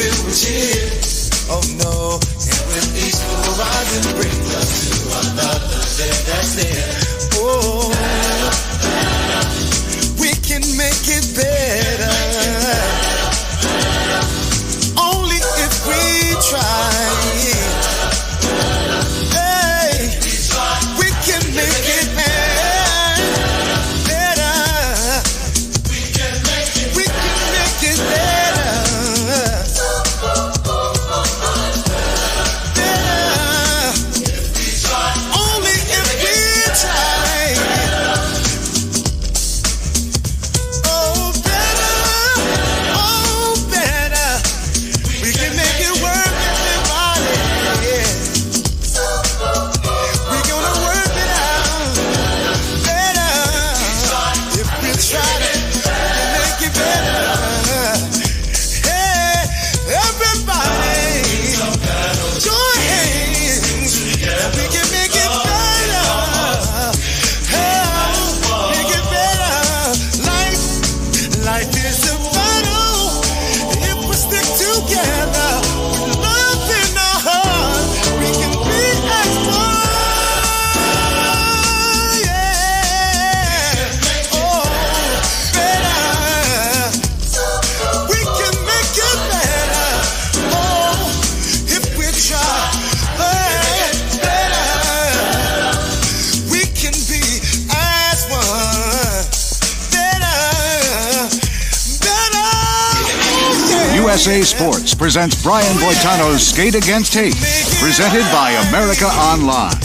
filled with cheer. Oh no, and with each horizon brings us to another day that's there. Oh, we can make it better. Only if we try. Hey, we can make it better. We can make it better. Only if we try. Oh, better. Oh, better. We can make it work, everybody. Yeah. We're gonna work it out. Better. If we try to make it better. Hey, everybody. Join hands. We can make it better. Hey, make it better. Life is a battle. If we stick together with love in our heart, we can be as one. Yeah. Oh, better. We can make it better. Oh, if we try. Hey, better. We can be as one. Better. Better. Yeah. USA Sports presents Brian Boitano's Skate Against Hate, presented by America Online.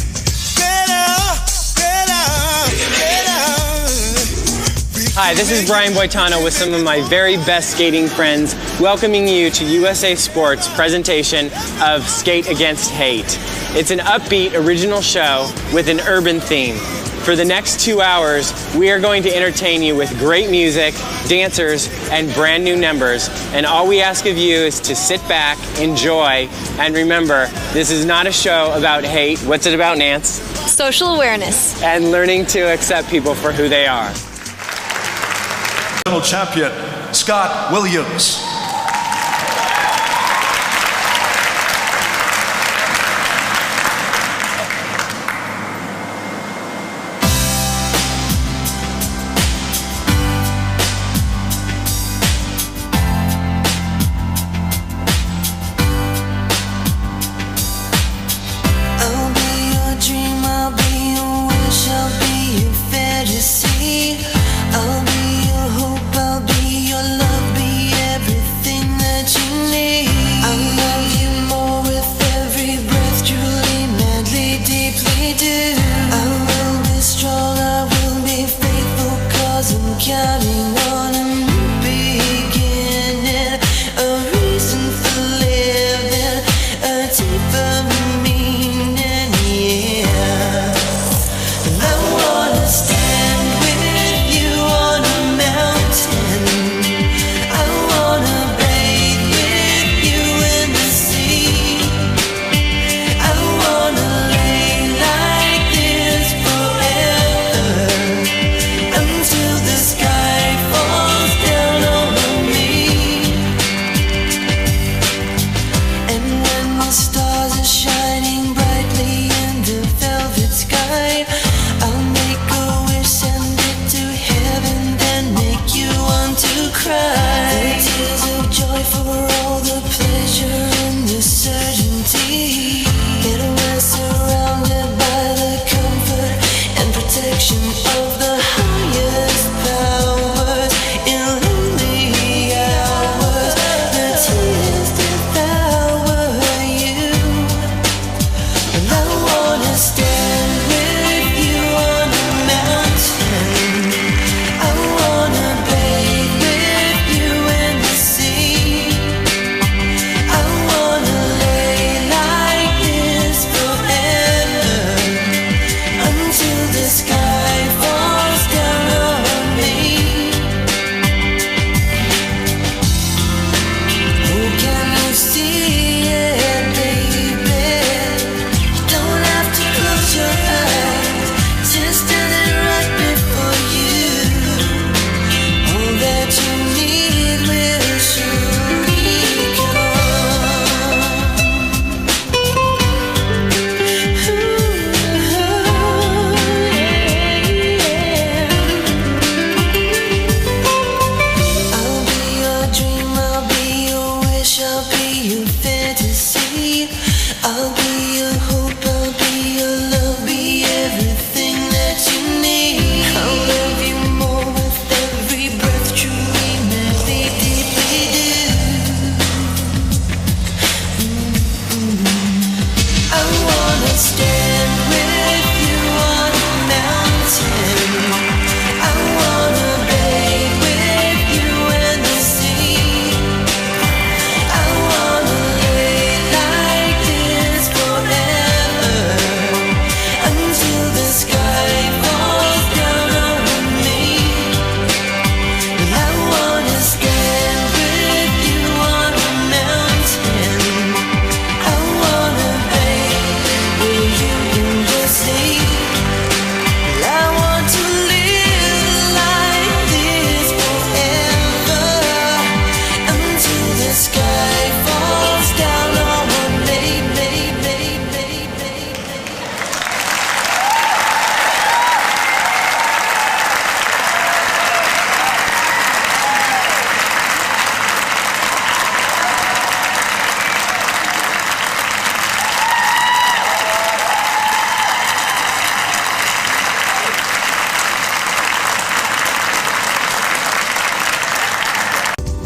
Hi, this is Brian Boitano with some of my very best skating friends, welcoming you to USA Sports' presentation of Skate Against Hate. It's an upbeat, original show with an urban theme. For the next 2 hours, we are going to entertain you with great music, dancers, and brand new numbers. And all we ask of you is to sit back, enjoy, and remember, this is not a show about hate. What's it about, Nance? Social awareness. And learning to accept people for who they are. Champion Scott Williams. I'll be your dream, I'll be your wish, I'll be your fantasy. I'll be your hope, I'll be your love, be everything.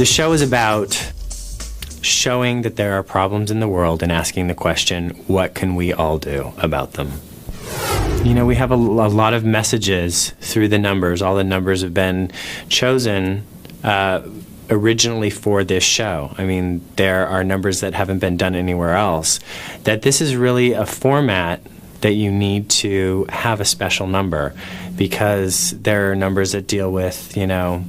The show is about showing that there are problems in the world and asking the question, what can we all do about them? You know, we have a lot of messages through the numbers. All the numbers have been chosen originally for this show. I mean, there are numbers that haven't been done anywhere else. That this is really a format that you need to have a special number, because there are numbers that deal with, you know,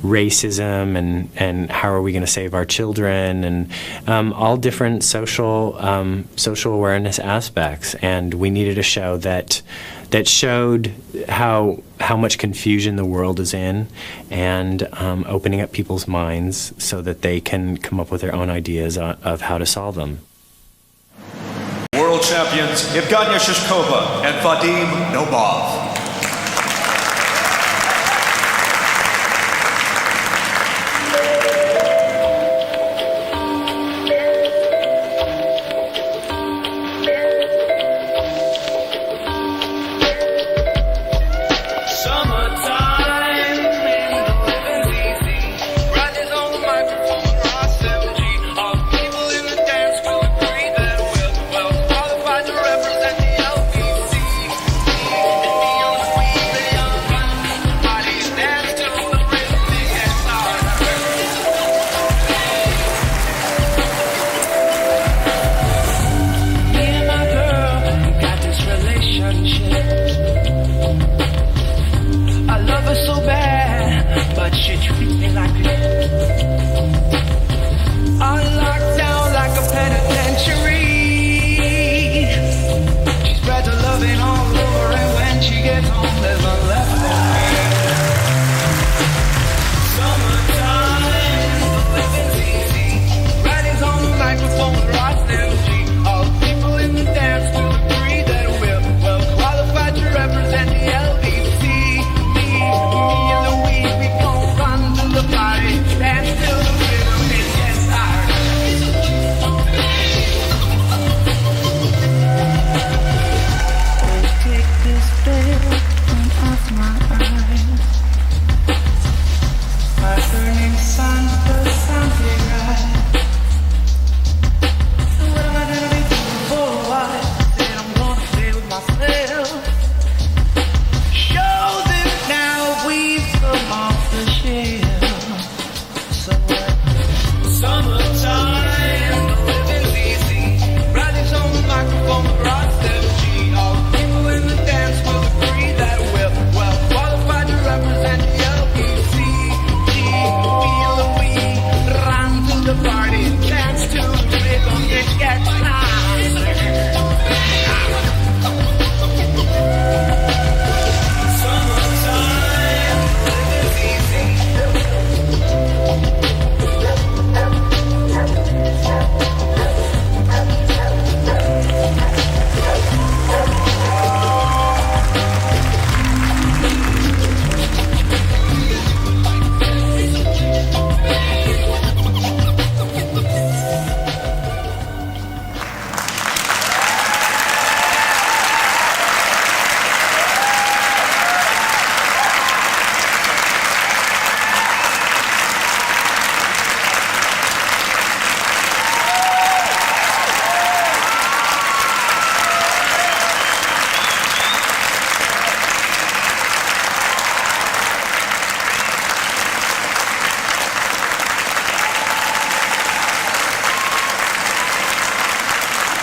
racism and how are we going to save our children, and all different social awareness aspects. And we needed a show that showed how much confusion the world is in, and opening up people's minds so that they can come up with their own ideas of how to solve them. World champions Evgenia Shishkova and Naumov.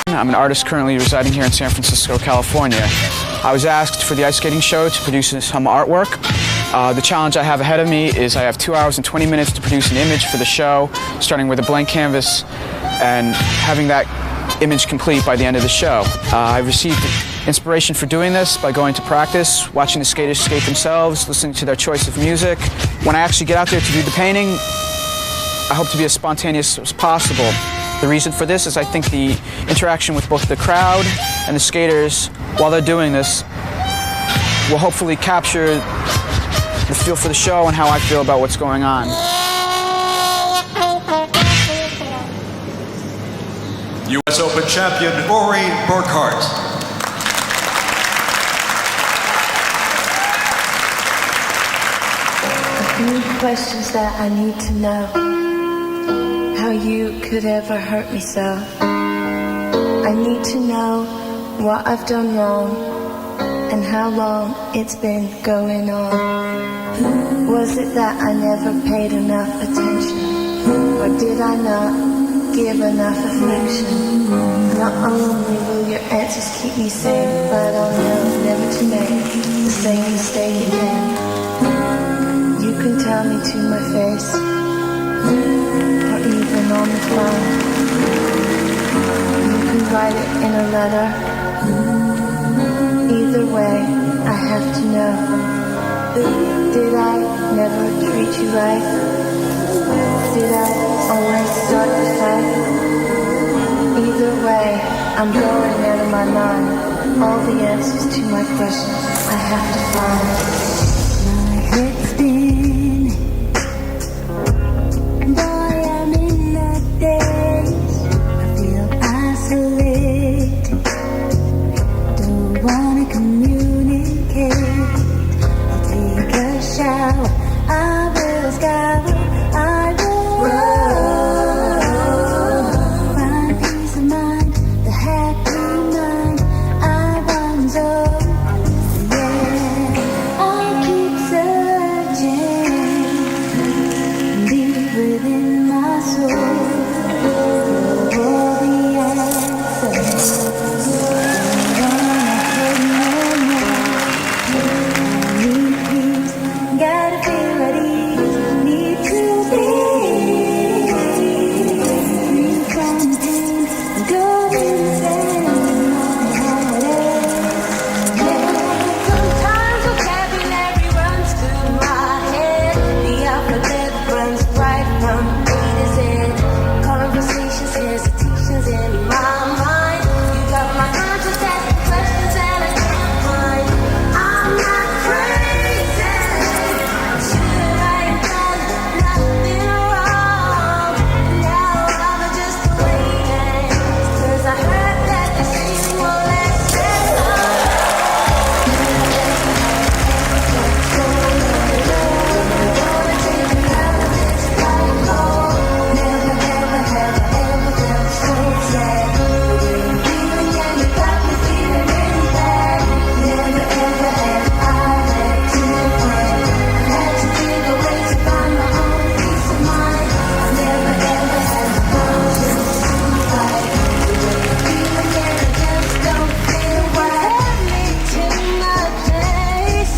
I'm an artist currently residing here in San Francisco, California. I was asked for the ice skating show to produce some artwork. The challenge I have ahead of me is I have 2 hours and 20 minutes to produce an image for the show, starting with a blank canvas and having that image complete by the end of the show. I received inspiration for doing this by going to practice, watching the skaters skate themselves, listening to their choice of music. When I actually get out there to do the painting, I hope to be as spontaneous as possible. The reason for this is I think the interaction with both the crowd and the skaters while they're doing this will hopefully capture the feel for the show and how I feel about what's going on. U.S. Open champion Rory. A few questions that I need to know. you could ever hurt me so. I need to know what I've done wrong and how long it's been going on. Was it that I never paid enough attention, or did I not give enough affection? Not only will your answers keep me sane, but I'll know never to make the same mistake again. You can tell me to my face, or even on the phone. You can write it in a letter. Either way, I have to know. Did I never treat you right? Did I always start to fight? Either way, I'm going out of my mind. All the answers to my questions I have to find. My head's spinning. Boy, I'm in a daze. I feel isolated. Don't wanna communicate. I'll take a shower. I will scour. I will run. Find peace of mind, the happy mind I once owned. Yeah, I'll keep searching deep within my soul for all the answers. Gotta feel at ease, need to be free from pain, go insane. Sometimes vocabulary runs through my head, the alphabet runs right from A to Z. Conversations, hesitations in my mind. You got my conscience asking questions that I can't find. I'm not crazy. Should I have done nothing wrong? Now I'm just waiting, 'cause I heard that the same will last that long. Wanna take me out of this black hole. Never, ever have I ever felt so sad. The way you're feeling, yeah, you got me feeling really bad. Never, ever have I had to find. Had to dig away to find my own peace of mind. I never, ever had the conscience to fight. The way you're feeling, yeah, I just don't feel right. Had me to my place.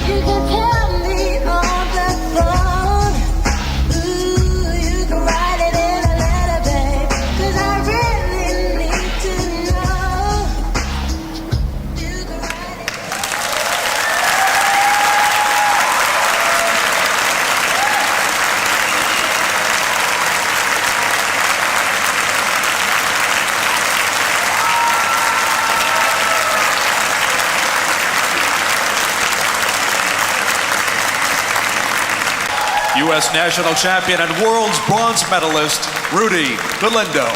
You can tell me on the phone. Ooh, you can write it in a letter, babe, 'cause I really need to know. You can write it. U.S. national champion and world's bronze medalist, Rudy Galindo.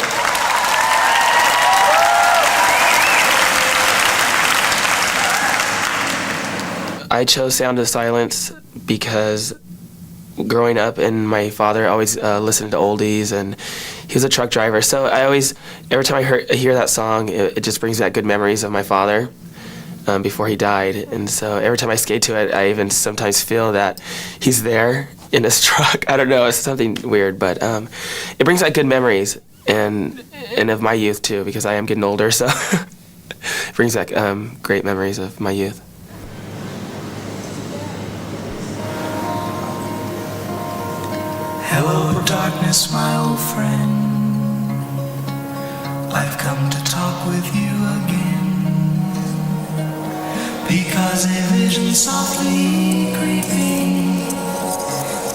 I chose Sound of Silence because growing up, and my father always listened to oldies, and he was a truck driver. So I always, every time I hear that song, it just brings back good memories of my father before he died. And so every time I skate to it, I even sometimes feel that he's there in his truck. I don't know, it's something weird, but it brings back good memories, and of my youth too, because I am getting older. So it brings back great memories of my youth. Hello, darkness, my old friend. I've come to talk with you again, because a vision softly creeping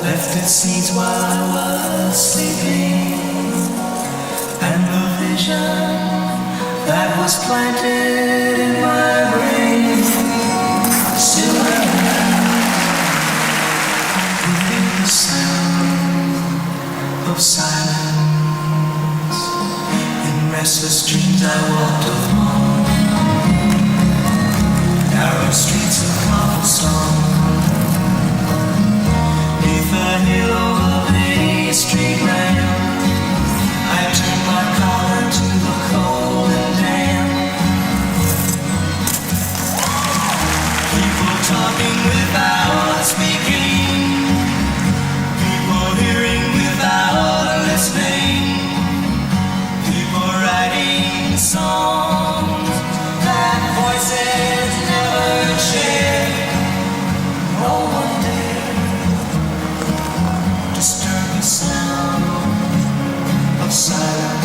left its seeds while I was sleeping, and the vision that was planted in my brain still remains within the sound of silence. In restless dreams I walked along narrow streets of cobblestone, neath the halo of a street lamp. songs that voices never share. No one dare disturb the sound of silence.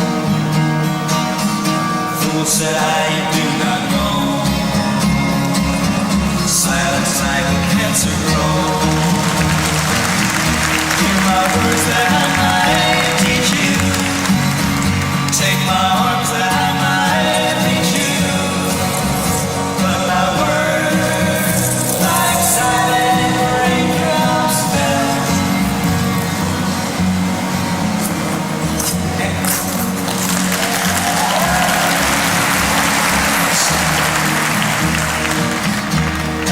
Fool said I do not know. Silence like a cancer grows. Hear my words that I might teach you. Take my arms that I might reach you. But my words like silent raindrops fell.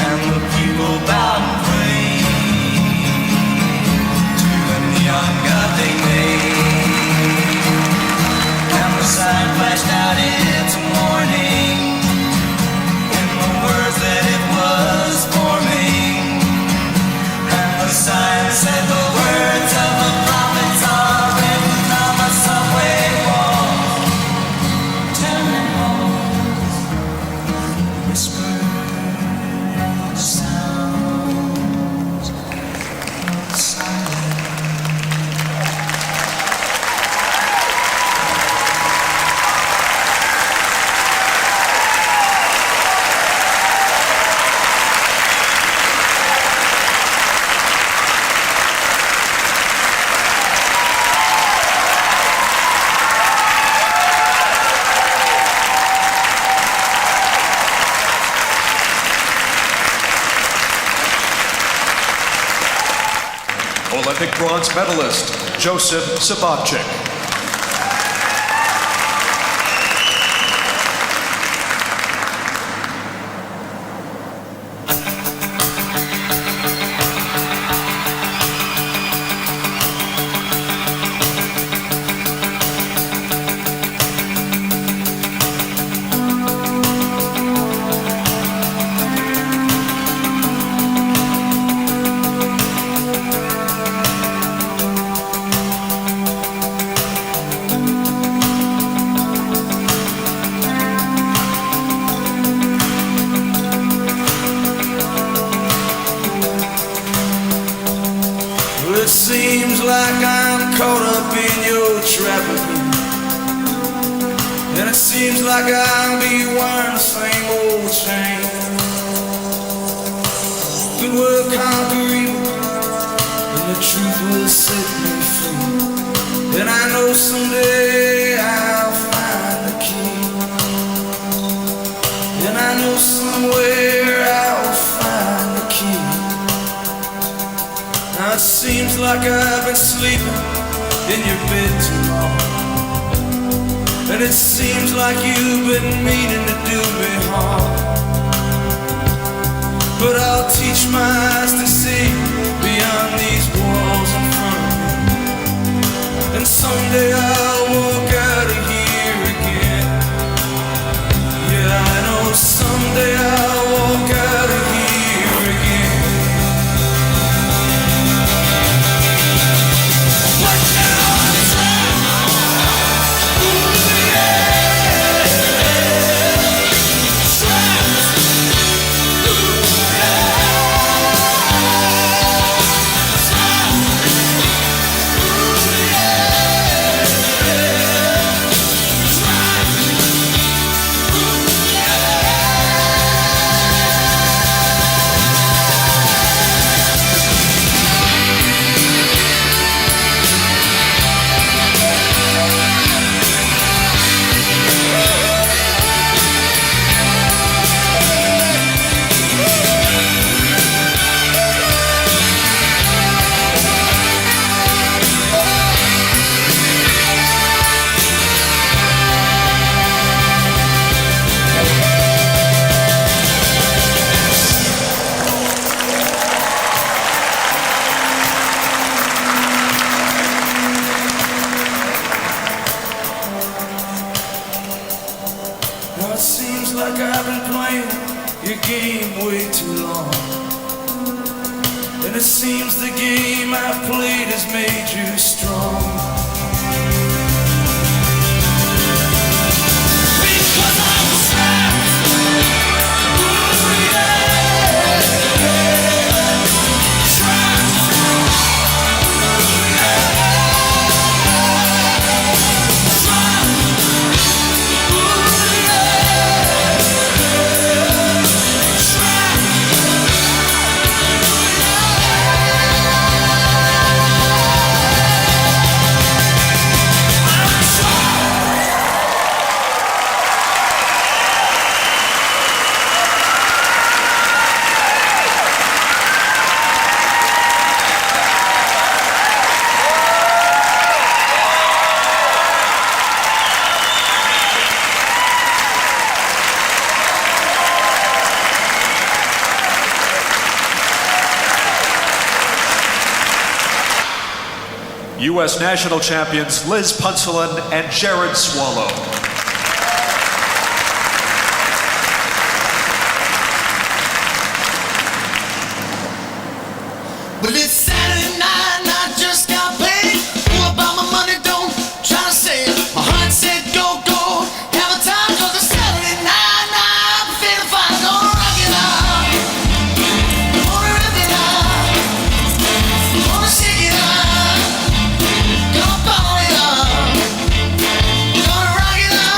And the people bowed and prayed to the neon god they made. And the sign flashed out its warning in the words that it was forming. And the sign said the words of the prophets are written on the subway walls. Tenement halls, whispered sounds of silence. Olympic bronze medalist, Joseph Sabachik. Well, it seems like I'm caught up in your trap again. And it seems like I'll be wearing the same old chain. Good will conquer evil, and the truth will set me free. And I know someday I'll find the key. And I know somewhere I'll find the key. Now it seems like I've been sleeping in your bed too long. And it seems like you've been meaning to do me harm. But I'll teach my eyes to see beyond these walls in front of me. And someday I'll walk out of here again. Yeah, I know someday I'll walk out of here again. Now it seems like I've been playing your game way too long. And it seems the game I played has made you strong. Because U.S. national champions Liz Punselin and Jared Swallow. Well, it's Saturday night and I just got paid. All about my money, don't try to save. My heart said go, go, have a time. 'Cause it's Saturday night and I'm feeling fine. Gonna rock it out, gonna rip it out, gonna shake it out, gonna ball it up, gonna rock it out.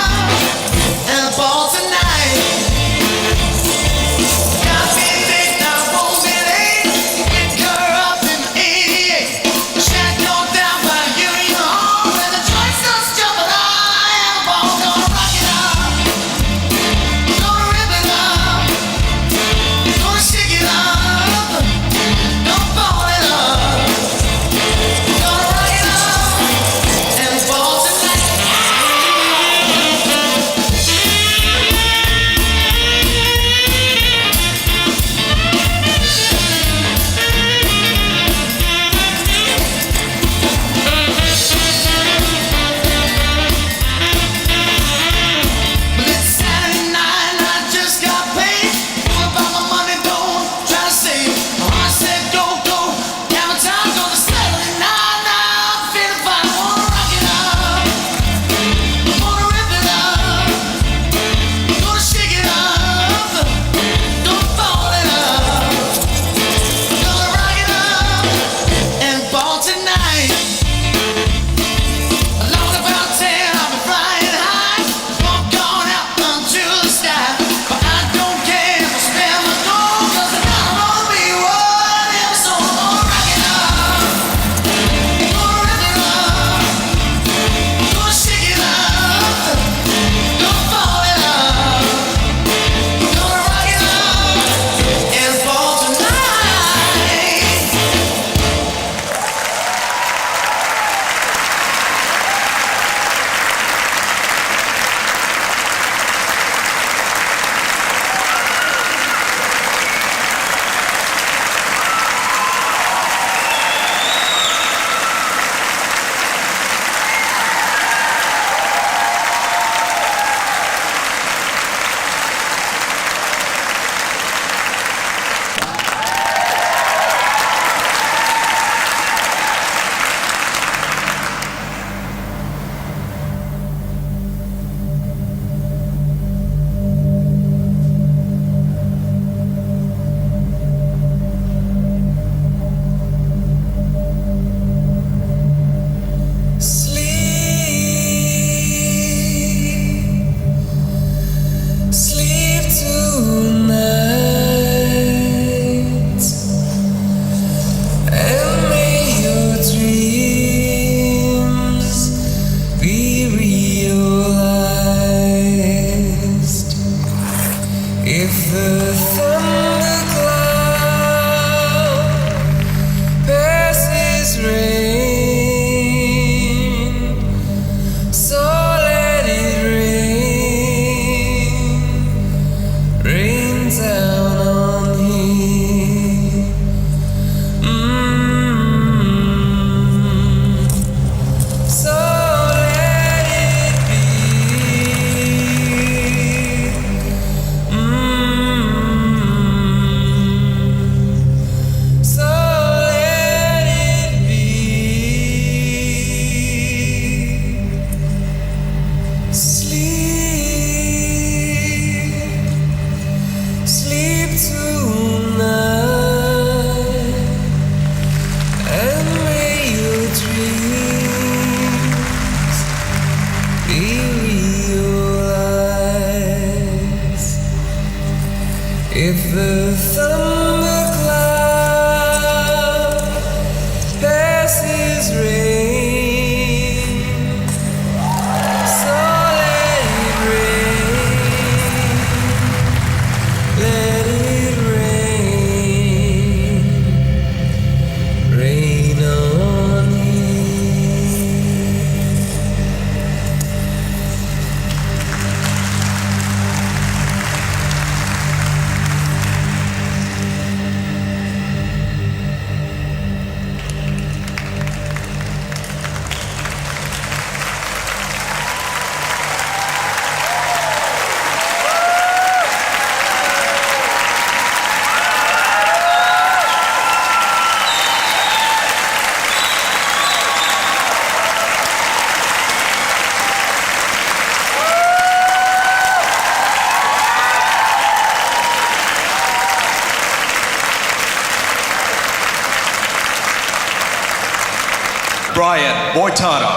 Brian Boitano.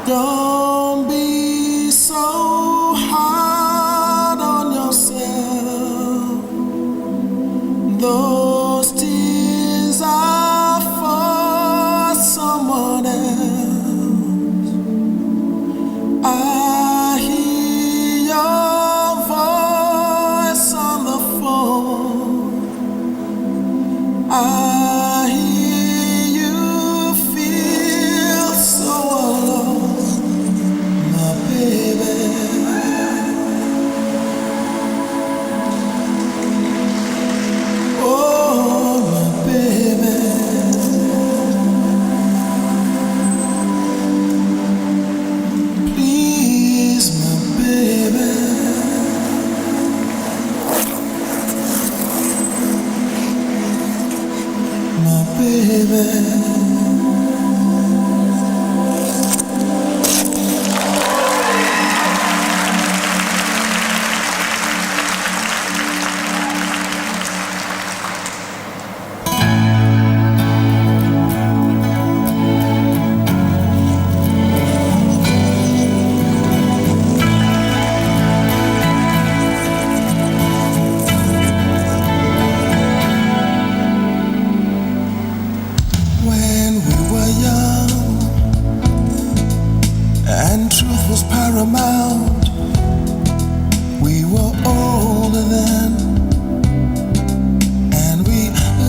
Don't be so hard on yourself. Those tears are for someone else. I hear your voice on the phone. I hear you feel so alone, my baby. Oh, my baby. Please, my baby. My baby. When we were young and truth was paramount, we were older then, and we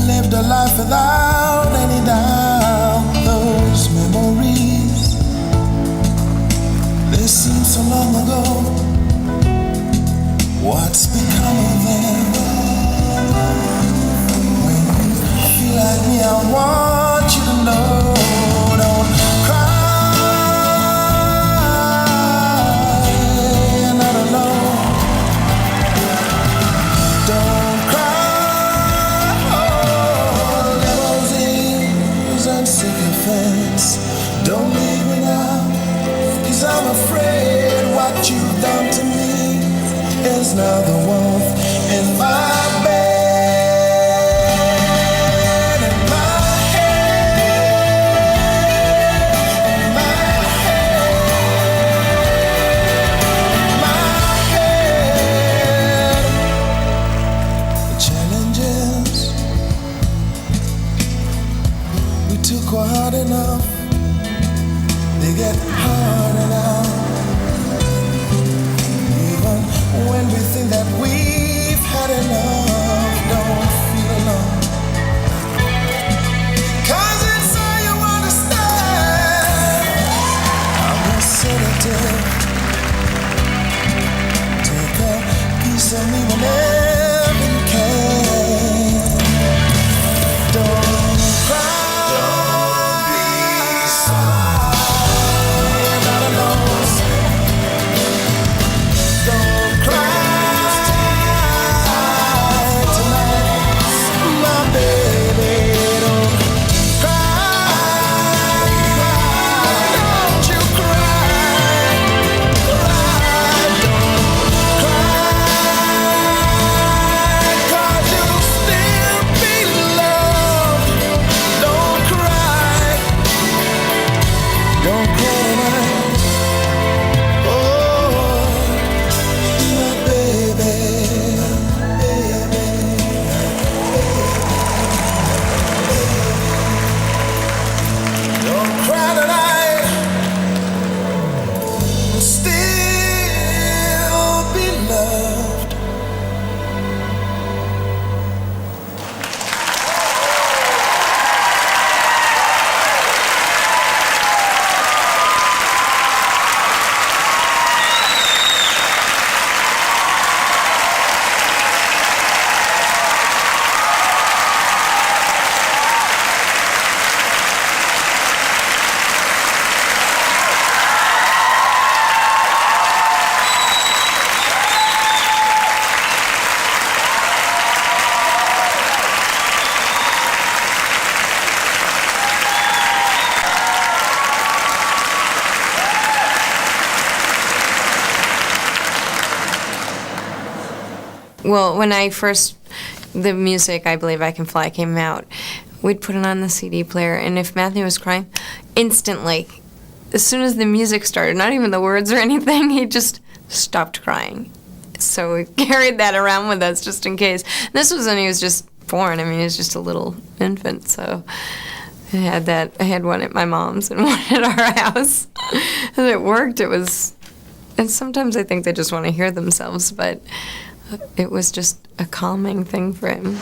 lived a life without any doubt. Those memories, they seem so long ago. What's become of them? When you feel like me, I want you to know. Don't cry, you're not alone. Don't cry, oh, limousines and sycophants. Don't leave me now, 'cause I'm afraid what you've done to me is now the warmth in my bed, in my head, in my head. The challenges we took were hard enough. They get harder now. Even when we think that we've had enough, don't feel alone. 'Cause it's all you understand. I'm a sedative. Take a piece of me whenever you can. Don't cry. Don't be sorry. Well, when the music, I Believe I Can Fly, came out, we'd put it on the CD player, and if Matthew was crying, instantly, as soon as the music started, not even the words or anything, he just stopped crying. So we carried that around with us just in case. This was when he was just born. I mean, he was just a little infant, so I had one at my mom's and one at our house. And it worked. And sometimes I think they just want to hear themselves, but it was just a calming thing for him.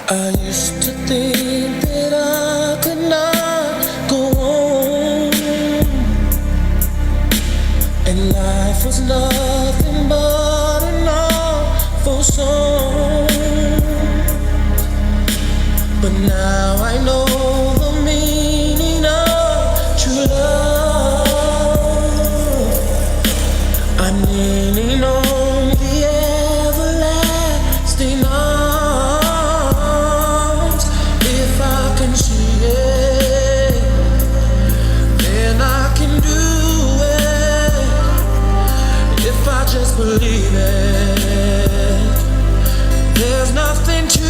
I used to think that I could not go on, and life was nothing but an awful song. But now I know the meaning of true love. I'm leaning on the everlasting arms. If I can see it, then I can do it. If I just believe it, there's nothing to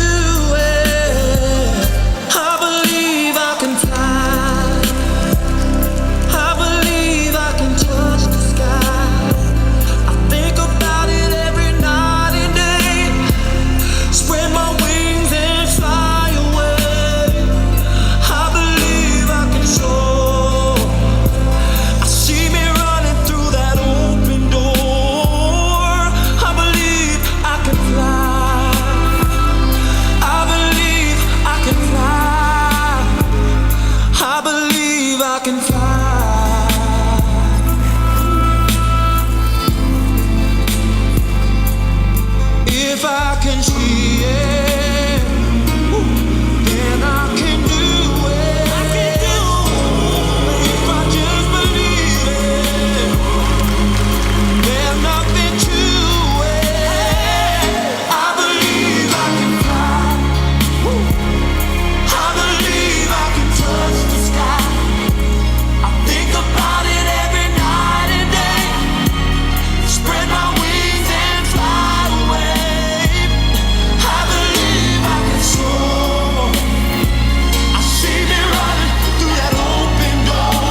it. I believe I can fly. I believe I can touch the sky. I think about it every night and day. Spread my wings and fly away. I believe I can soar. I see me running through that open door. I believe I can fly. I believe I can fly. I believe I can fly. If I can see it, then I can do it. I can do it. If I just believe it, there's nothing to it. I believe I can fly. I believe I can touch the sky. I think about it every night and day. Spread my wings and fly away. I believe I can soar. I see me running through that open door.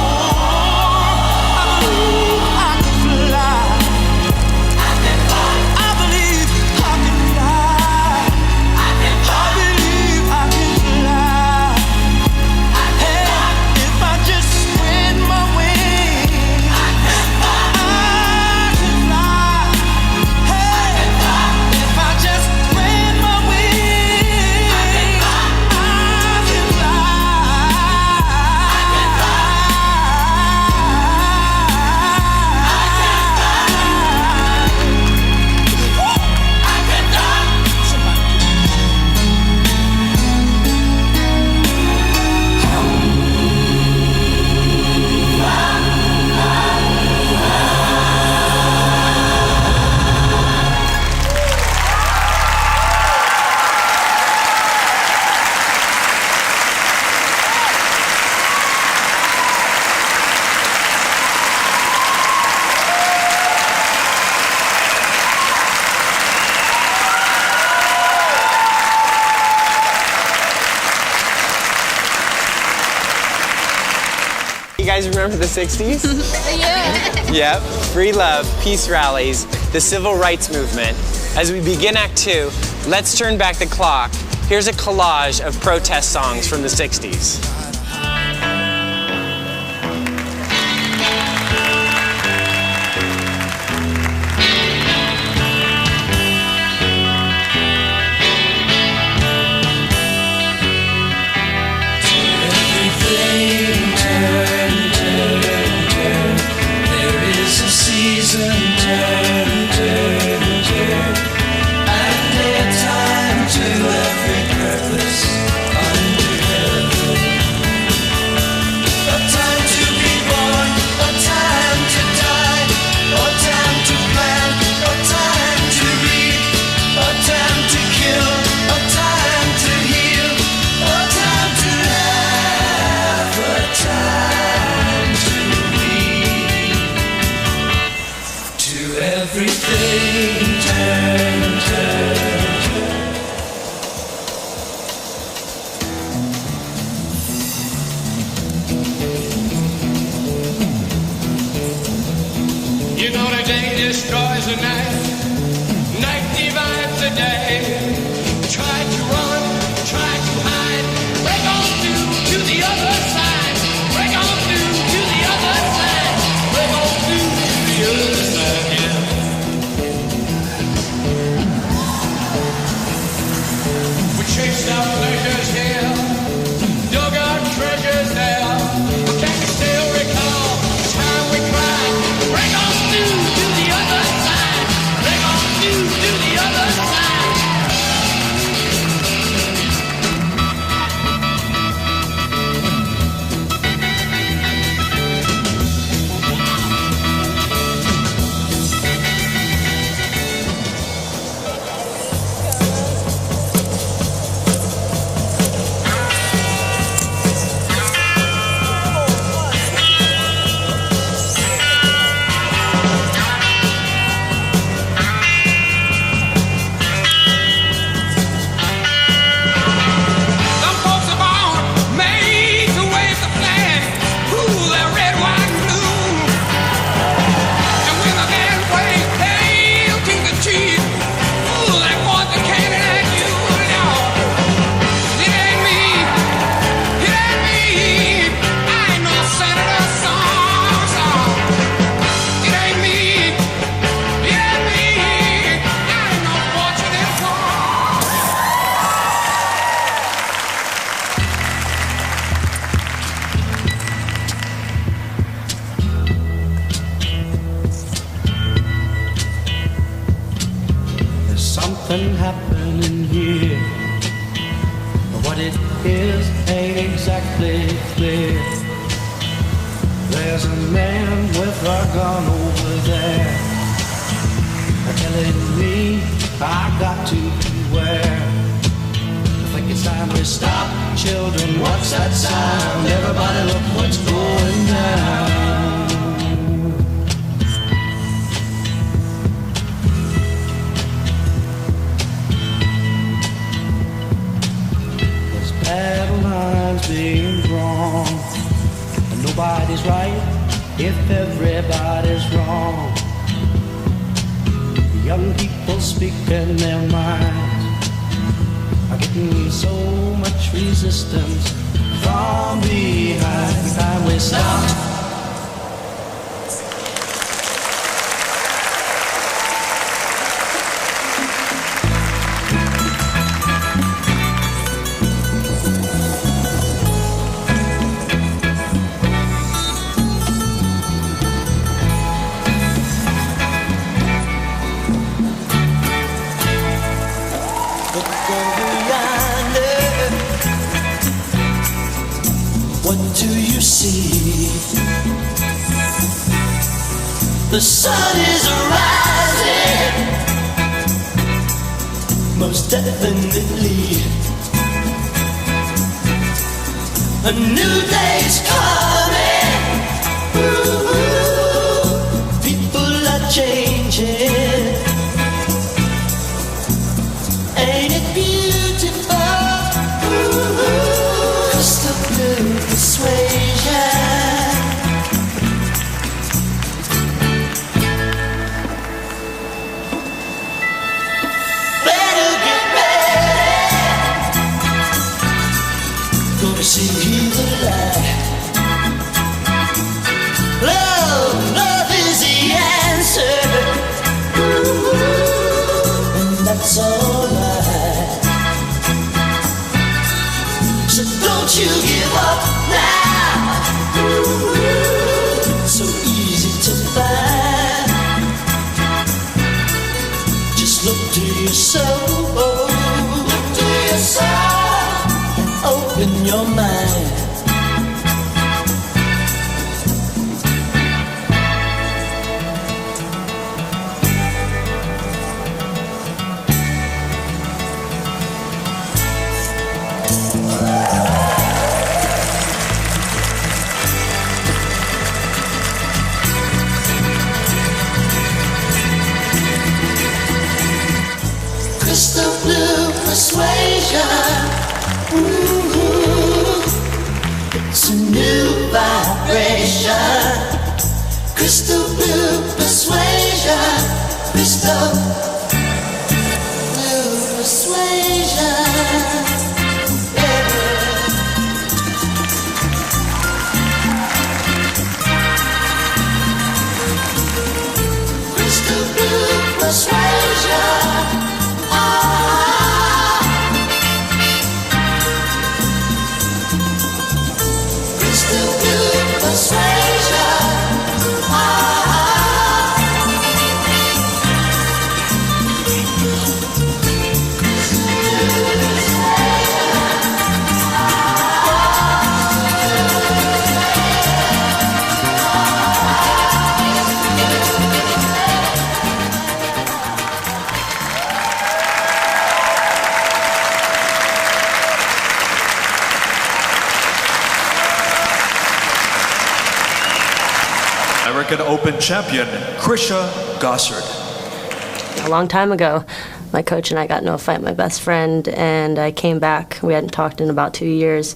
I believe I can fly. I can fly. I believe I can fly. I can fly. I believe I can fly. Hey, if I just spread my wings, I can fly. I can fly. Hey, if I just spread my wings, I can fly. You guys remember the 60s? Yeah. Yep. Free love, peace rallies, the civil rights movement. As we begin Act 2, let's turn back the clock. Here's a collage of protest songs from the 60s. Everything turns everything turn, turn. You know the day destroys the night, night divides the day. Try to run, try to hide, break on through to the other side, break on through to the other side, break on through to the other side, yeah. We chased our pleasures here, dug our treasures there, but can you still recall the time we cried? Break on through to the other side, break on through to the other side. Some folks are born made to wave the flag, rule their red, white, and blue. And when the band plays "Hail to the Chief," ooh, they point the cannon at you. No, it ain't me, it ain't me. I ain't no senator song. It ain't me, it ain't me. I ain't no fortunate song. There's something happening here, but what it is ain't exactly clear. There's a man with a gun over there, telling me I got to beware. I think it's time we stop, children. What's that sound? Everybody look what's going down. There's battle lines being drawn, and nobody's right if everybody's wrong. The young people speaking their minds are getting so much resistance from behind. Time we stop. What do you see? The sun is rising, most definitely. A new day's coming. Ooh, people are changing. Ain't it beautiful? Ooh, crystal blue persuasion. Better get ready. Gonna see the light. Love is the answer. Ooh, and that's alright. So don't you give up now. Ooh, so easy to find. Just look to your soul. Look to your soul and open your mind. It's a new vibration, crystal blue persuasion, crystal blue persuasion. Crystal blue persuasion. Crystal blue persuasion. American Open champion, Krisha Gossard. A long time ago, my coach and I got into a fight with my best friend, and I came back. We hadn't talked in about 2 years.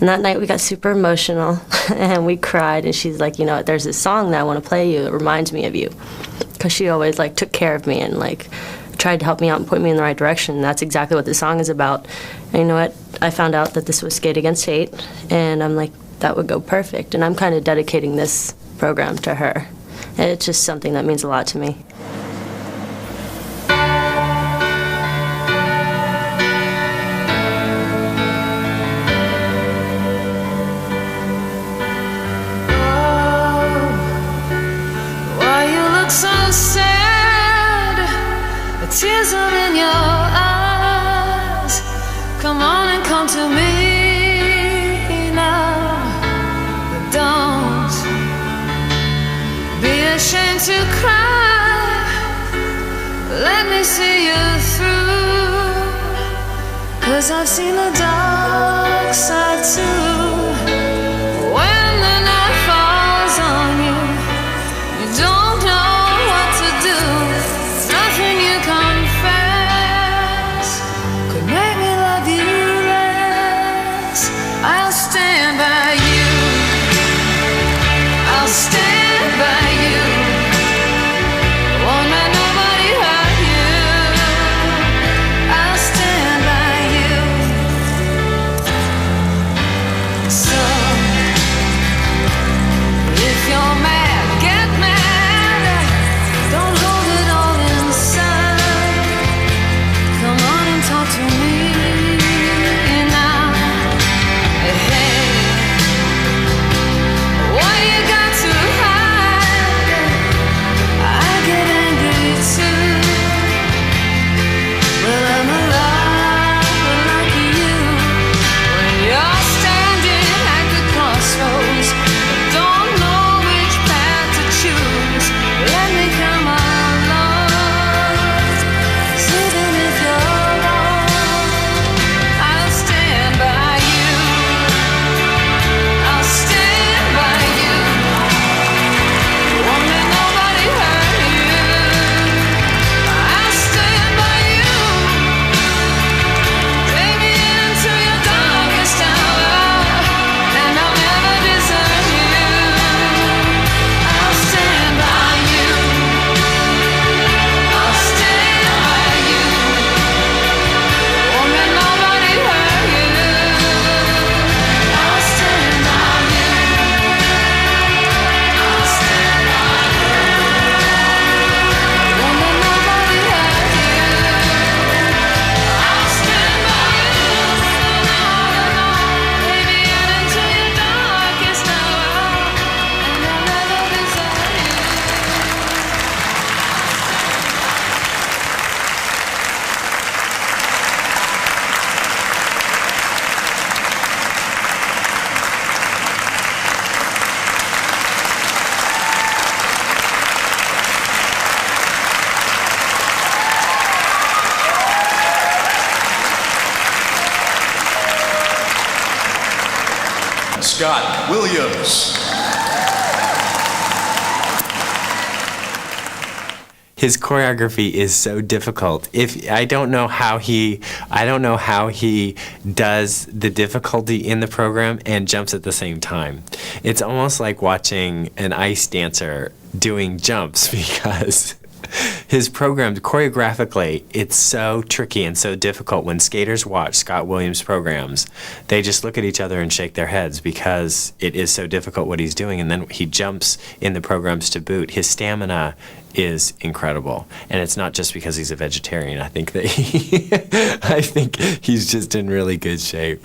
And that night we got super emotional, and we cried, and she's like, you know, there's this song that I want to play you. It reminds me of you. Because she always, like, took care of me and, like, tried to help me out and point me in the right direction. And that's exactly what this song is about. And you know what? I found out that this was Skate Against Hate, and I'm like, that would go perfect. And I'm kind of dedicating this program to her. And it's just something that means a lot to me. Why you look so sad? The tears are in your eyes. Come on and come to me now. But don't be ashamed to cry. Let me see you through. 'Cause I've seen the dark side too. When the night falls on you, you don't know what to do. There's nothing you confess could make me love you less. I'll stand by you. I'll stand by you. Won't let nobody hurt you. I'll stand by you. So if you're mad, get mad. Don't hold it all inside. Come on and talk to me now. Hey, what you got to hide? I get angry too. Well, I'm alive like you. When you're standing at the crossroads, don't know which path to choose. Let me come along. 'Cause even if you're wrong, I'll stand by you. I'll stand by you. Won't let nobody hurt you. I'll stand by you. Take me into your darkest hour, and I'll never desert you. I'll stand by you. I'll stand by you. Won't let nobody hurt you. I'll stand by you. I'll stand by you. Won't let nobody hurt you. I'll stand by you. Take me into your darkest hour, and I'll never desert you. Scott Williams. his choreography is so difficult. I don't know how he does the difficulty in the program and jumps at the same time. It's almost like watching an ice dancer doing jumps because his program, choreographically, it's so tricky and so difficult. When skaters watch Scott Williams' programs, they just look at each other and shake their heads because it is so difficult what he's doing. And then he jumps in the programs to boot. His stamina is incredible. And it's not just because he's a vegetarian. I think that I think he's just in really good shape.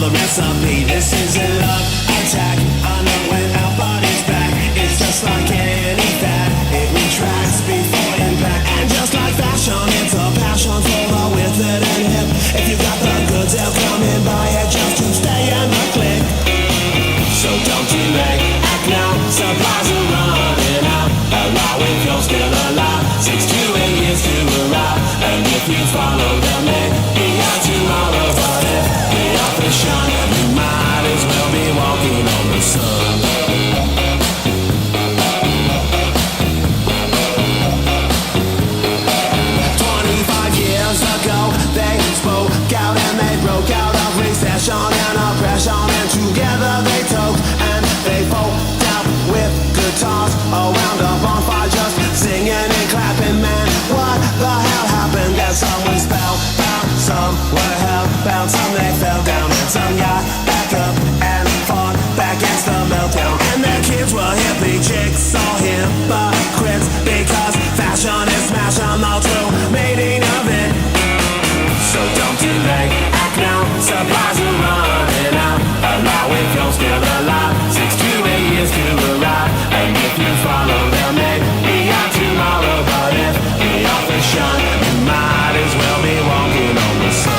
Recipe. This is a love attack. I know when our body's back, it's just like any fad. It retracts before impact, and just like fashion, it's a passion for the with it and hip. If you got the goods, they'll come and buy it just to stay in the click. So don't delay, act now. Supplies are running out. Allow if you're still alive. 6 to 8 years to arrive, and if you follow them, maybe tomorrow. But if the office shine, you might as well be walking on the sun. 25 years ago, they spoke out and they broke out of recession and oppression, and together they took and they folk out with guitars around a bonfire, just singing and clapping. Man, what the hell happened? That some was spellbound, some were hellbound, some they fell down, and some got back up and fought back against the meltdown. And their kids were hippie chicks, all hypocrites, because fashion is smashing the true meaning of it. So don't delay, act now. Supplies are running out. Allow if you're still alive. 6 to 8 years to arrive, and if you follow them, maybe tomorrow. But if the office shine, you might as well be walking on the sun.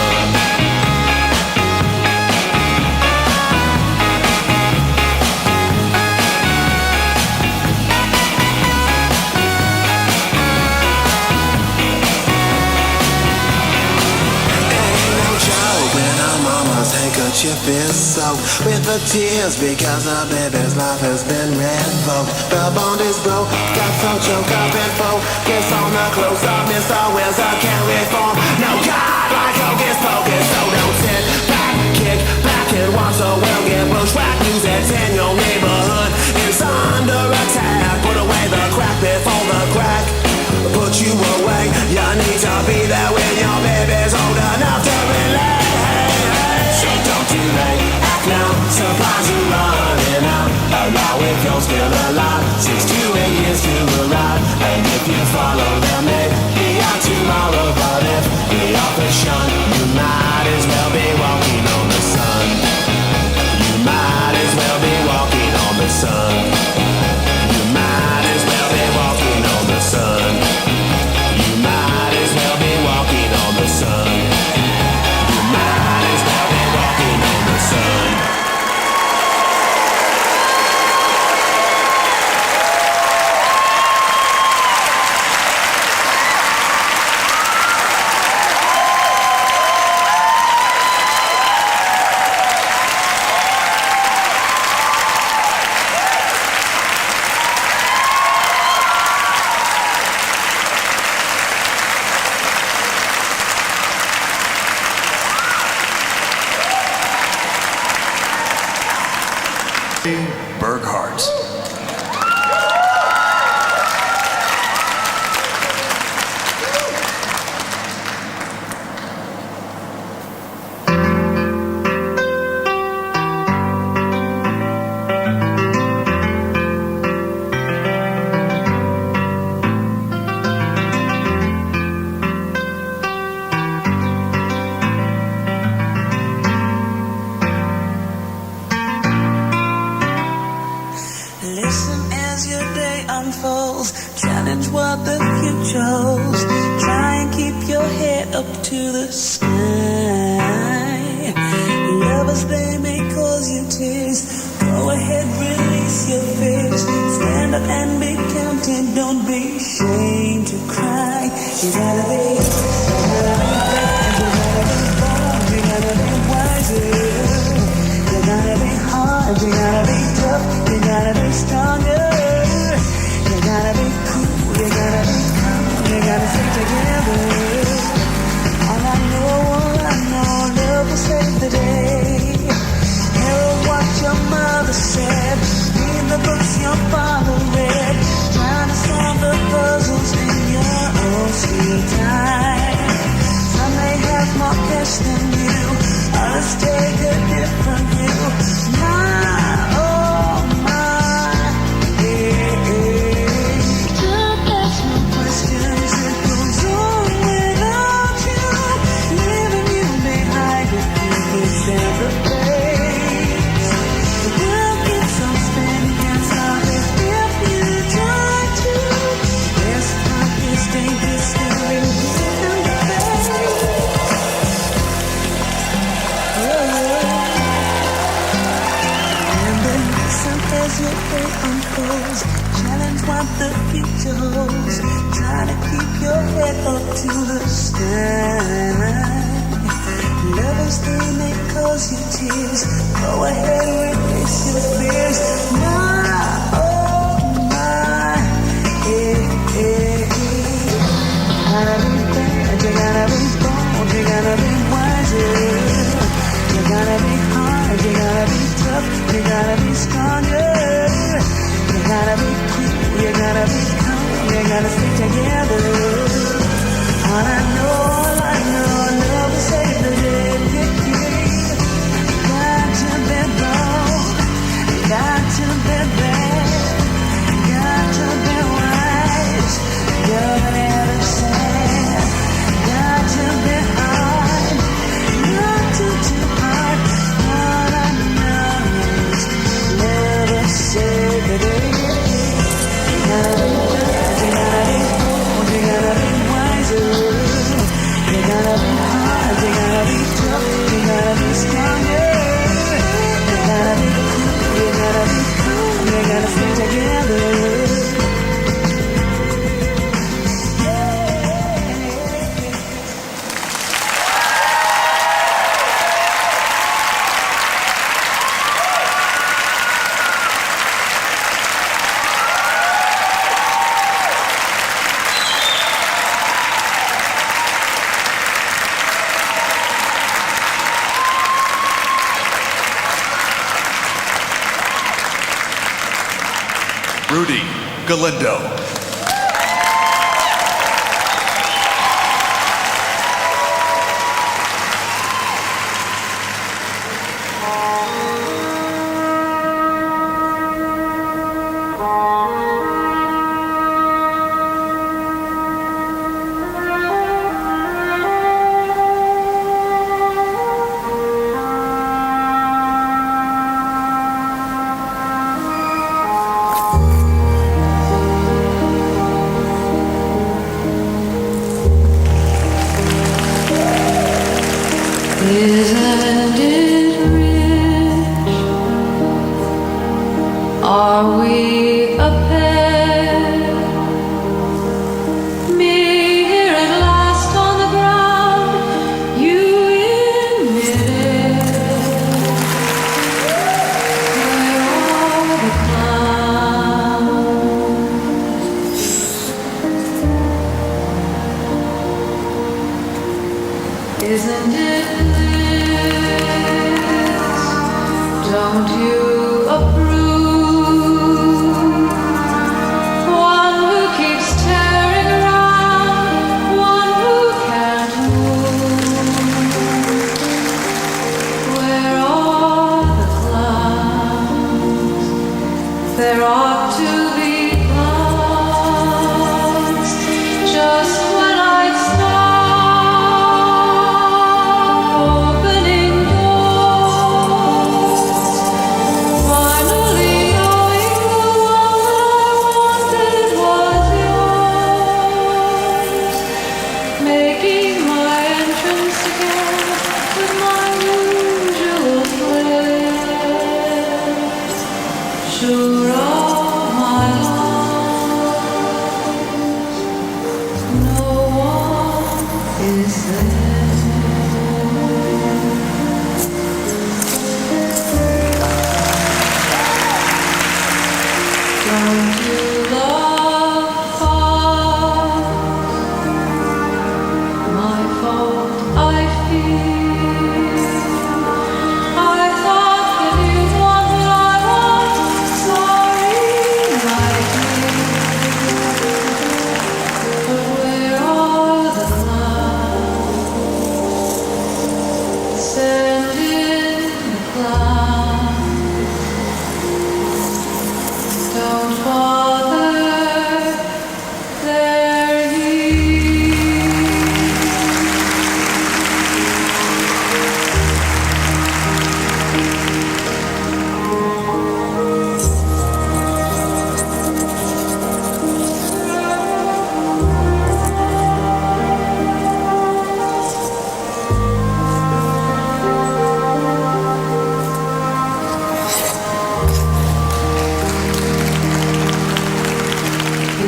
Handkerchief is soaked with the tears because the baby's life has been revoked. The bond is broke, got so choked up and focus on the close up. Mr. Wizard can't reform. No God like Hocus Pocus, so don't sit back, kick back and watch the world get bushwhacked. News that's in your neighborhood is under attack. Put away the crack before the crack put you away. You need to be there when your baby's old enough to relate. So don't delay, act now. Supplies are running out. Allow if you're still alive. 6 to 8 years to arrive, and if you follow them, maybe tomorrow. But if the office shine, you might as well be walking on the sun. You might as well be walking on the sun. You might as well be walking on the sun. You might as well be walking on the sun. You might as well be walking on the sun. unfolds. Challenge what the future holds. Try and keep your head up to the sky. Lovers, they may cause you tears. Go ahead, release your fears. Stand up and be counted. Don't be ashamed to cry. You gotta be bold. You gotta be wiser. You gotta be hard. You gotta be tough. You gotta be stronger. You gotta be cool. You gotta be calm. You gotta stay together. All I know, love will save the day. Hear what your mother said. Read the books your father read. Trying to solve the puzzles in your own sweet time. Some may have more cash than you. Others take a different view. My, oh my, yeah. Don't ask no questions. It goes on without you. Leaving you behind if you could stand the pace. The world keeps on spinning, can't stop it if you try to. This time is dangerous, staring in the face. And then listen as your day unfolds. Challenge what the future holds. Try to keep your head up to the sky. Lovers, they may cause you tears. Go ahead, release your fears. My, oh my, yeah, yeah. You gotta be bad, you gotta be bold, you gotta be wiser. You gotta be hard, you gotta be tough, you gotta be stronger. You gotta be cool, you gotta be calm, you gotta stay together. All I know, love will save the day. Got to be bold, got to be bad, got to be wise. You're never sad, got to be hard, not too hard. All I know is never save the day. You gotta be bad, you gotta be bold, you gotta be wiser. You gotta be hard, you gotta be tough, you gotta be stronger. You gotta be cool, you gotta be calm, you gotta stay together. Rudy, Galindo. Isn't it rich? Are we a pair? Me here at last on the ground, you in midair. Where are the clouds? Isn't it? Don't you approve? One who keeps tearing around, one who can't move. Where are the clouds? There ought to be clouds just when I'd start.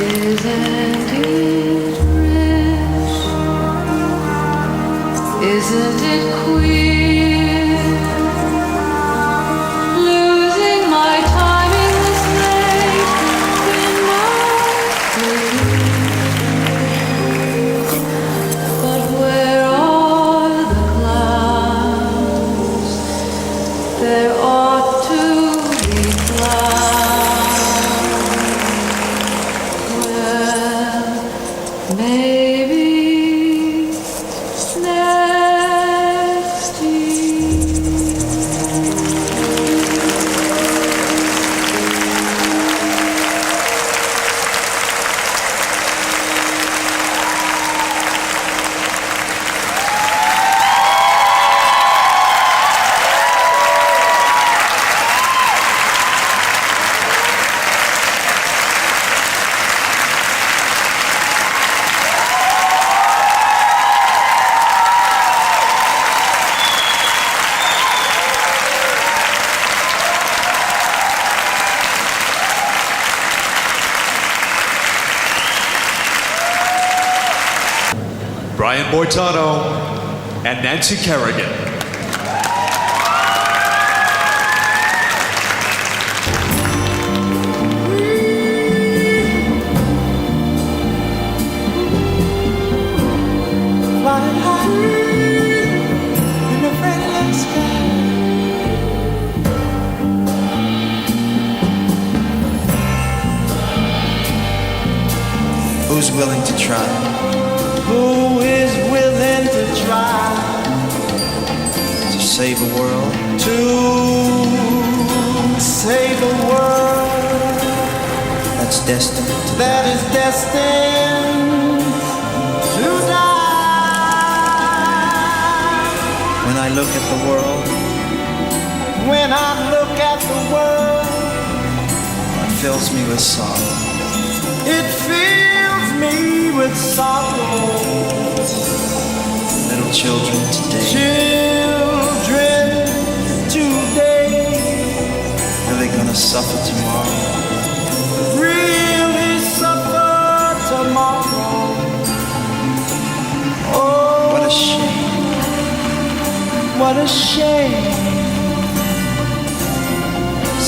Isn't it rich? Isn't it queer? Losing my time in this late winter. But where are the clouds? There ought to be clouds. Well, maybe next year. Brian Boitano and Nancy Kerrigan. Flying high in the friendly sky. Who's willing to try? Who is willing to try To save a world? to save a world That's destined to that is destined to die? When I look at the world, When I look at the world, it fills me with sorrow. it fills me with sorrow. Little children today, Children today are they gonna suffer tomorrow? really suffer tomorrow. Oh, What a shame. what a shame.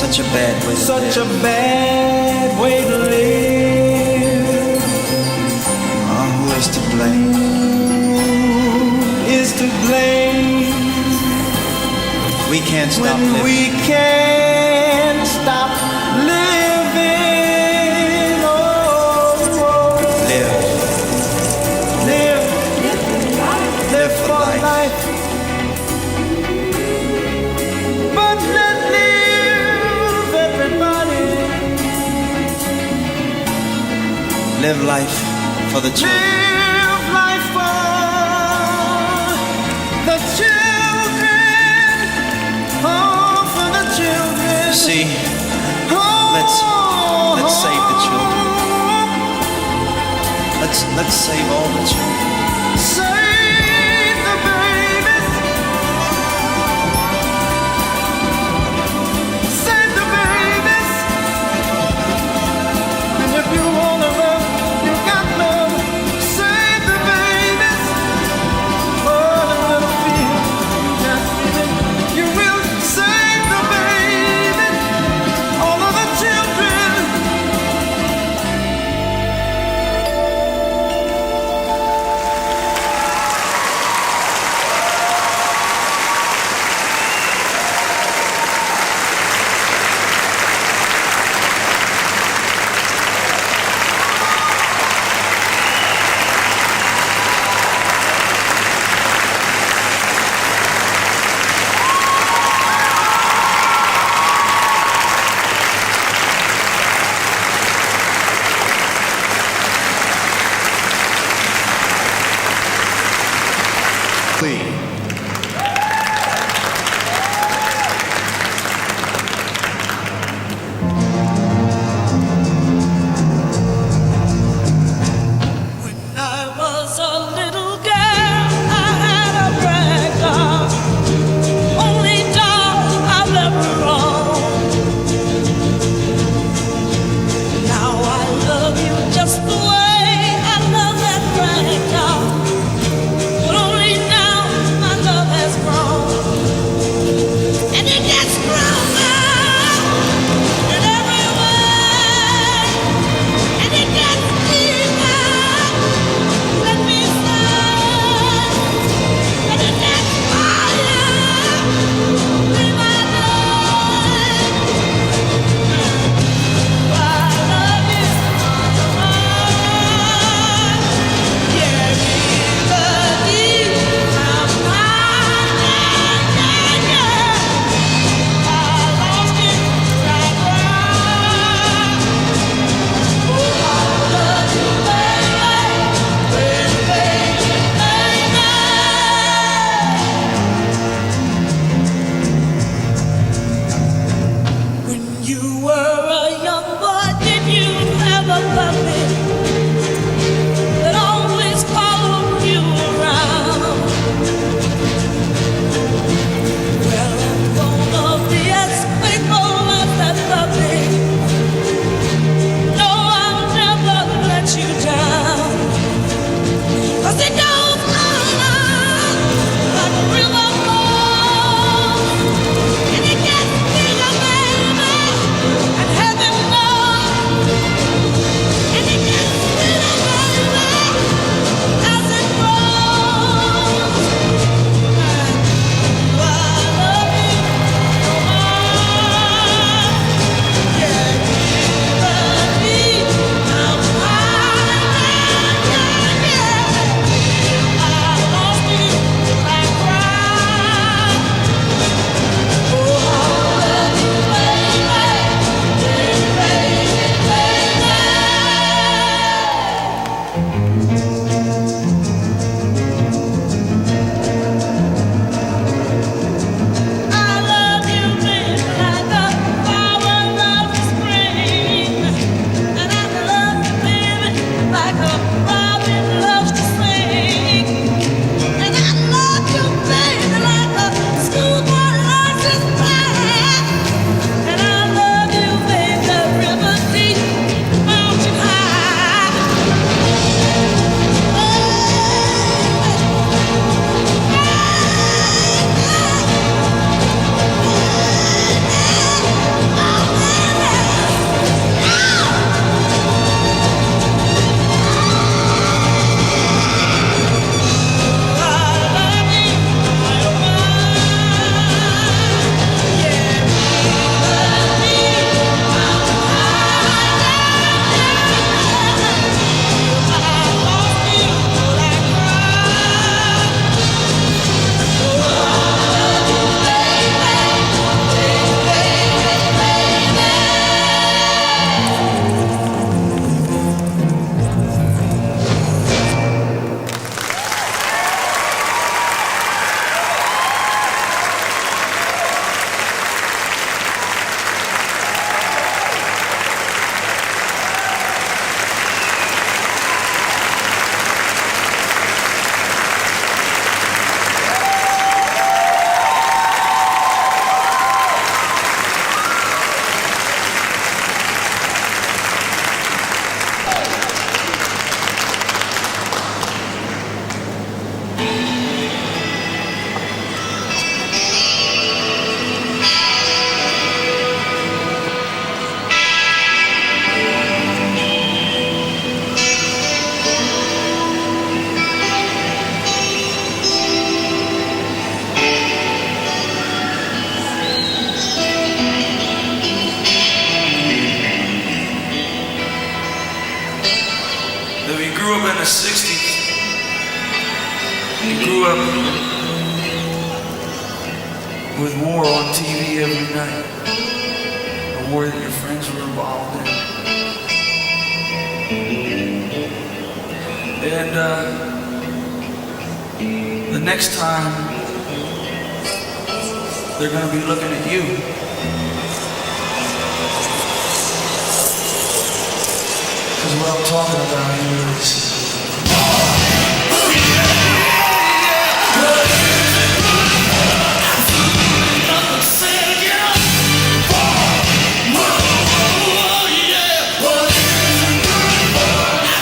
Such a bad way to Such a live. bad way to live. Who is to blame? Is to blame We can't stop when living. we can't stop living. Oh, Live. live, live for life. But let live, everybody. Live life for the children. Live life for the children. Oh, for the children. See, Oh, let's save the children. Let's save all the children. Save the babies. Save the babies. And if you wanna love, you got love. Save the babies. Oh, the little fear, that feeling. You will save the babies. All of the children. just the way I love that rag doll. But only now my love has grown, and it gets stronger in every way, and it gets deeper. Let me say, and it gets higher. Be my life. I love you. Yeah, melody. I'm mine. Yeah, yeah. I lost it right round. Oh, I love you, baby, baby, baby. When you were a young boy, did you have a puppy that always followed you around? Well, I'm gonna be as faithful as that puppy. No, I'll never let you down. 'Cause it goes on like a river flows, and it gets bigger, baby, and heaven knows, and it gets sweeter, baby, as it grows. I love you, yeah, melody. I'm mine, yeah, yeah. I lost you, I cried. Oh, I love you, baby, baby, baby. I love you, baby, like a flower loves the spring, and I love you, baby, like a robin loves to sing, and I love you, baby, like a schoolboy loves his band, and I love you, baby, river deep, mountain high. That we grew up in the 60s. We grew up with war on TV every night. A war that your friends were involved in. And the next time they're going to be looking at you. Because what I'm talking about here is Yeah.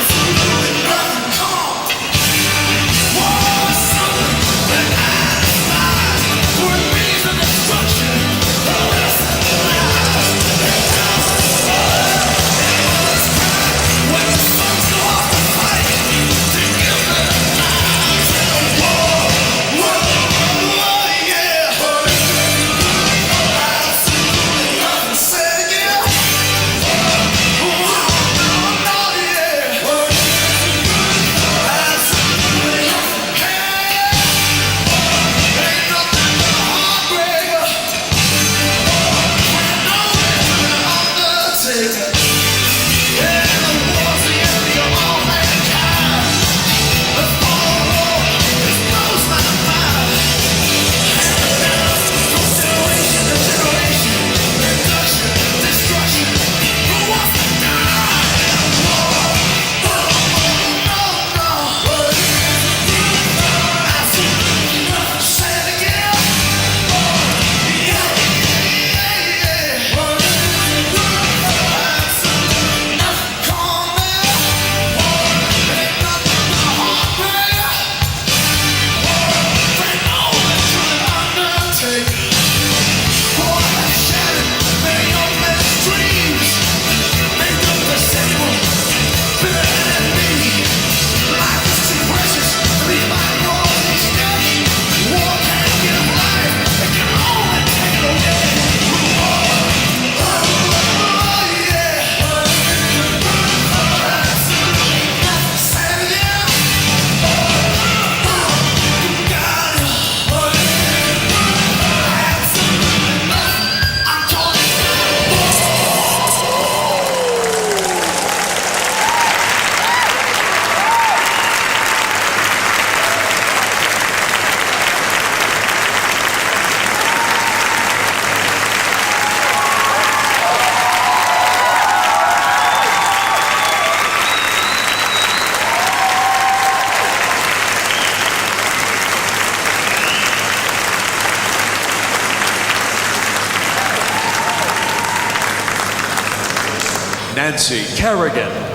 Nancy Kerrigan.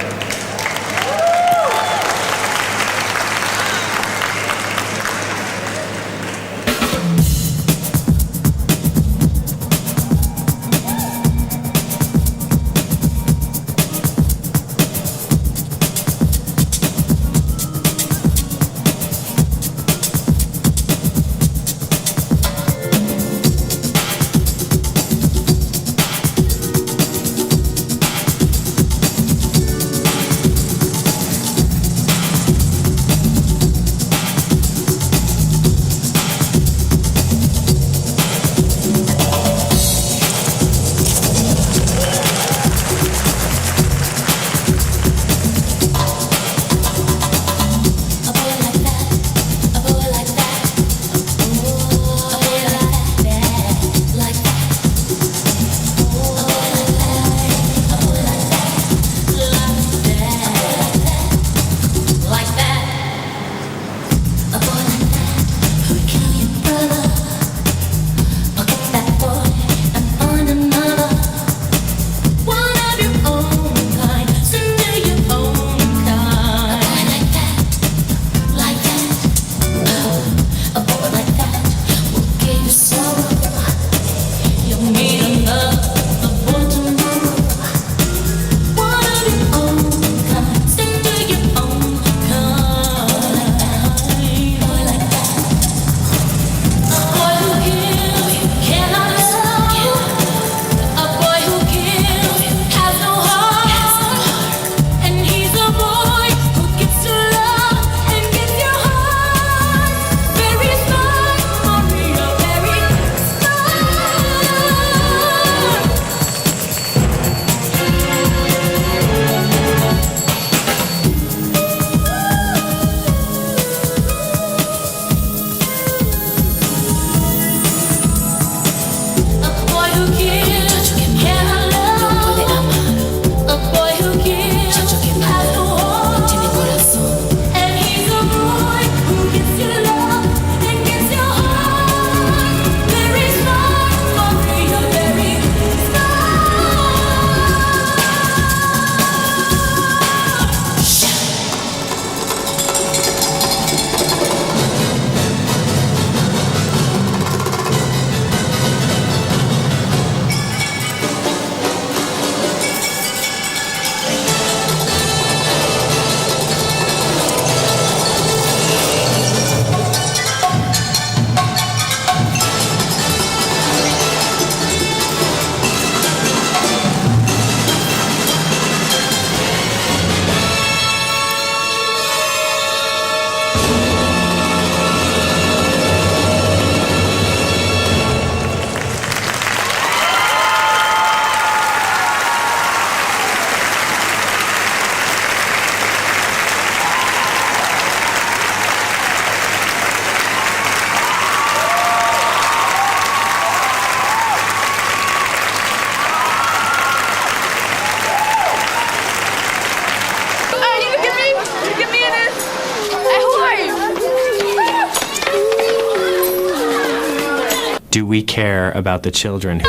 Do we care about the children?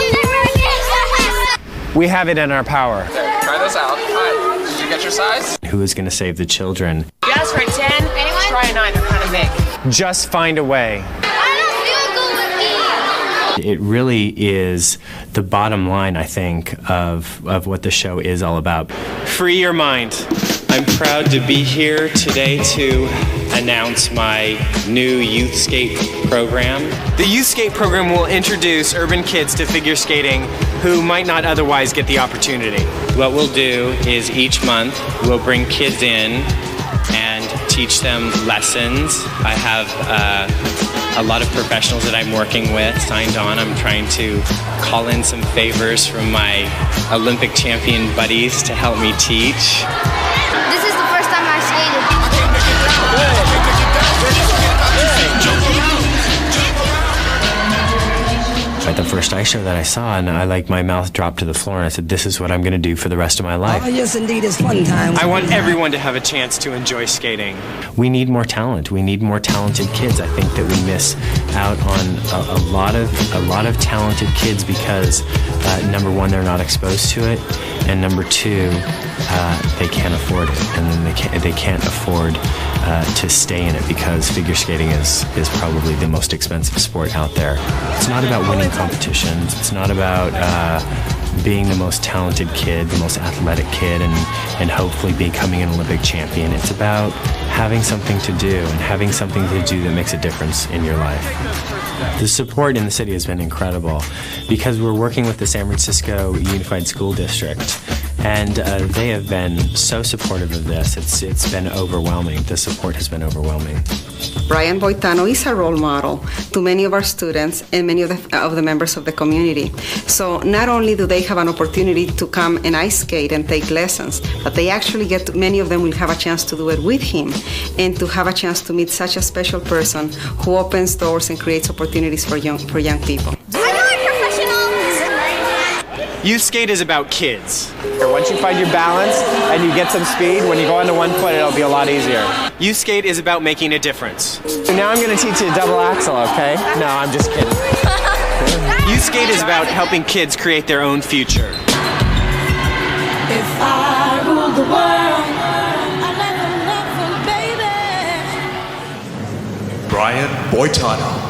We have it in our power. There, try this out. Hi, did you get your size? Who is going to save the children? You asked for a 10. Anyone? Try a 9. They're kind of big. Just find a way. It really is the bottom line, I think, of what the show is all about. Free your mind. I'm proud to be here today to announce my new youth skate program. The youth skate program will introduce urban kids to figure skating who might not otherwise get the opportunity. What we'll do is each month we'll bring kids in and teach them lessons. I have a lot of professionals that I'm working with signed on. I'm trying to call in some favors from my Olympic champion buddies to help me teach. This is the first time I skated. But the first ice show that I saw, and my mouth dropped to the floor, and I said, this is what I'm going to do for the rest of my life. Oh, yes, indeed, it's fun time. I want everyone to have a chance to enjoy skating. We need more talent. We need more talented kids. I think that we miss out on a lot of talented kids because number one, they're not exposed to it, and number two, they can't afford it, and then they can't afford to stay in it because figure skating is probably the most expensive sport out there. It's not about winning competitions. It's not about being the most talented kid, the most athletic kid, and hopefully becoming an Olympic champion. It's about having something to do and having something to do that makes a difference in your life. The support in the city has been incredible because we're working with the San Francisco Unified School District, and they have been so supportive of this. It's been overwhelming. The support has been overwhelming. Brian Boitano is a role model to many of our students and many of the members of the community. So not only do they have an opportunity to come and ice skate and take lessons, but they actually many of them will have a chance to do it with him and to have a chance to meet such a special person who opens doors and creates opportunities for young people. Youth skate is about kids. Once you find your balance and you get some speed, when you go onto one foot, it'll be a lot easier. Youth skate is about making a difference. So now I'm going to teach you a double axel, okay? No, I'm just kidding. Youth skate is about helping kids create their own future. If I ruled the world, I'd let them love them, baby. Brian Boitano.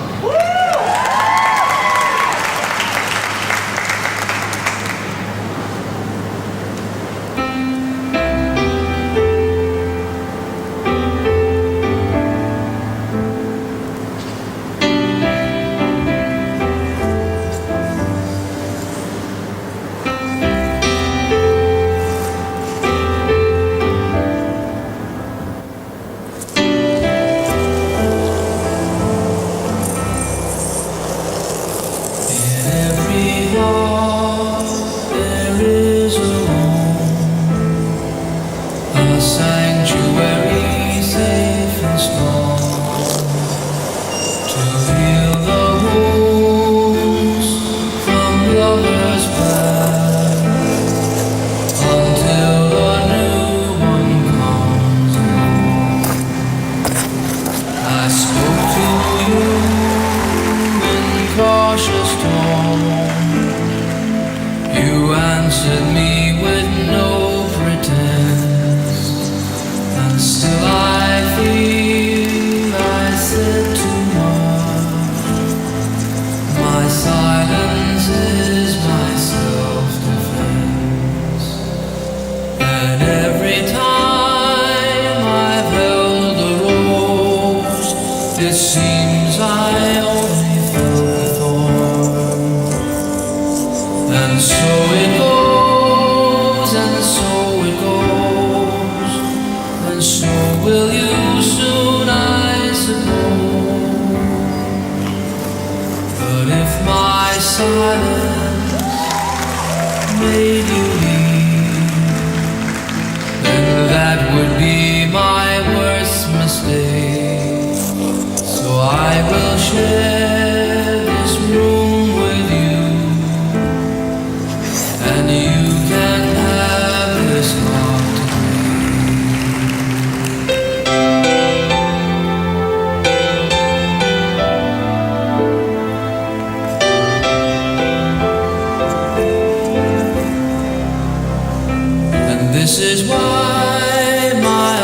This is why my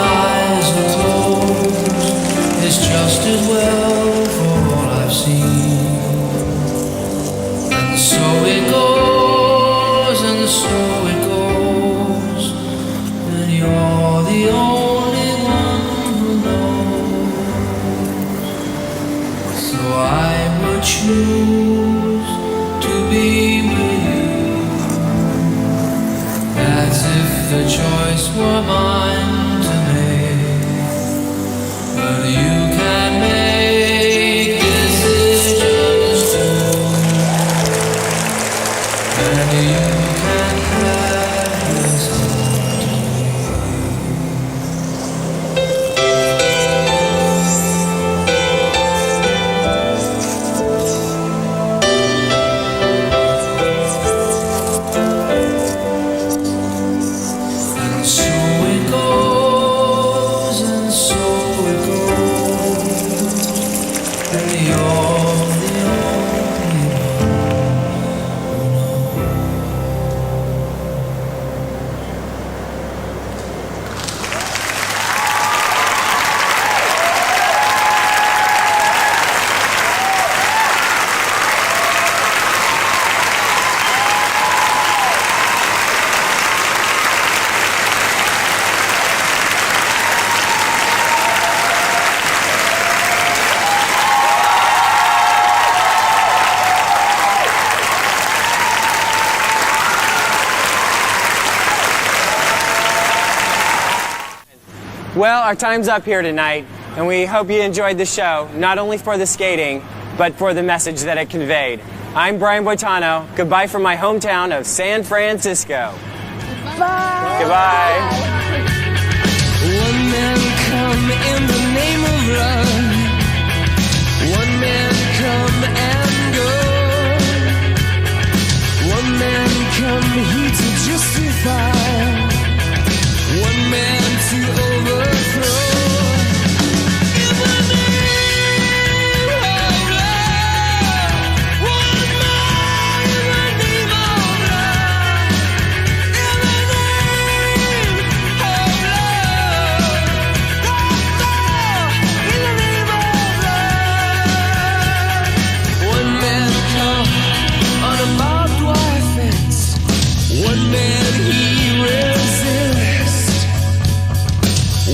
Well, our time's up here tonight, and we hope you enjoyed the show, not only for the skating, but for the message that it conveyed. I'm Brian Boitano. Goodbye from my hometown of San Francisco. Bye. Goodbye. One man come in the name of love. One man come and go. One man come here to justify. One man to overthrow. In the name of love. One man in the name of love. In the name of love. In the name of love. One man come on a barbed wire fence. One man he resists.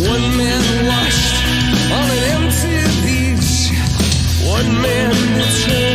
One man washed on an empty beach. One man betrayed.